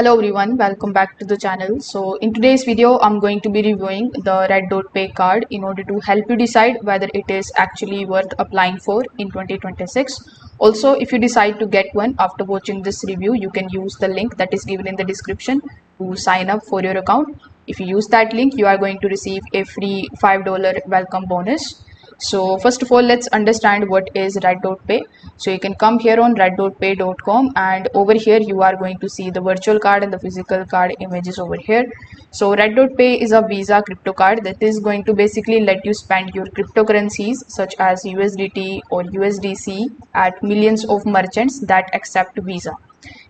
Hello everyone, welcome back to the channel. So in today's video, I'm going to be reviewing the RedotPay card in order to help you decide whether it is actually worth applying for in 2026. Also, if you decide to get one after watching this review, you can use the link that is given in the description to sign up for your account. If you use that link, you are going to receive a free $5 welcome bonus. So first of all, let's understand what is RedotPay. So you can come here on redotpay.com, and over here you are going to see the virtual card and the physical card images over here. So RedotPay is a Visa crypto card that is going to basically let you spend your cryptocurrencies such as USDT or USDC at millions of merchants that accept Visa.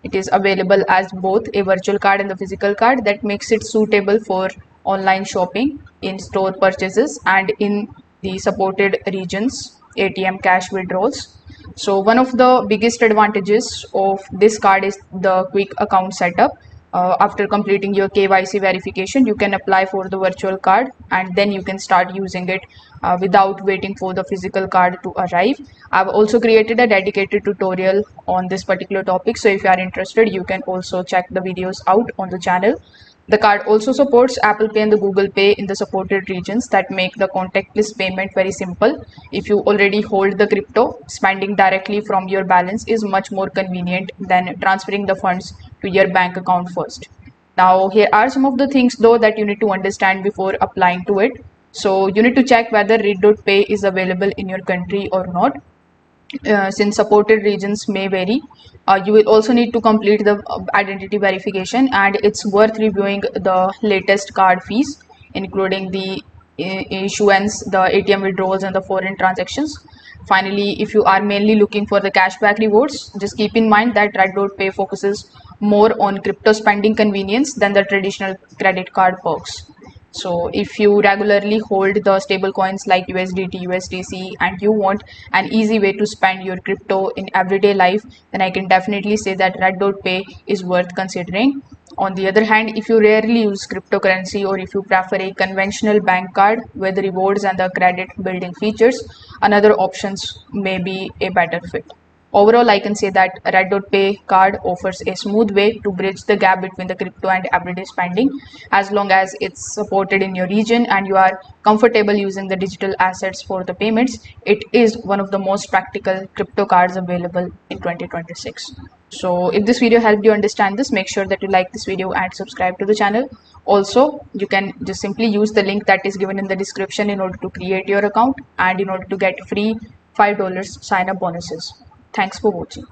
It is available as both a virtual card and the physical card. That makes it suitable for online shopping, in-store purchases, and in the supported regions ATM cash withdrawals. So one of the biggest advantages of this card is the quick account setup. After completing your KYC verification, you can apply for the virtual card and then you can start using it without waiting for the physical card to arrive. I've also created a dedicated tutorial on this particular topic, so if you are interested, you can also check the videos out on the channel. The card also supports Apple Pay and the Google Pay in the supported regions that make the contactless payment very simple. If you already hold the crypto, spending directly from your balance is much more convenient than transferring the funds to your bank account first. Now, here are some of the things though that you need to understand before applying to it. So you need to check whether RedotPay is available in your country or not. Since supported regions may vary, you will also need to complete the identity verification, and it's worth reviewing the latest card fees, including the issuance, the ATM withdrawals, and the foreign transactions. Finally, if you are mainly looking for the cashback rewards, just keep in mind that RedotPay focuses more on crypto spending convenience than the traditional credit card perks. So if you regularly hold the stable coins like USDT, USDC, and you want an easy way to spend your crypto in everyday life, then I can definitely say that RedotPay is worth considering. On the other hand, if you rarely use cryptocurrency or if you prefer a conventional bank card with rewards and the credit building features, another options may be a better fit. Overall, I can say that RedotPay card offers a smooth way to bridge the gap between the crypto and everyday spending. As long as it's supported in your region and you are comfortable using the digital assets for the payments, it is one of the most practical crypto cards available in 2026. So if this video helped you understand this, make sure that you like this video and subscribe to the channel. Also, you can just simply use the link that is given in the description in order to create your account and in order to get free $5 sign up bonuses. Thanks for watching.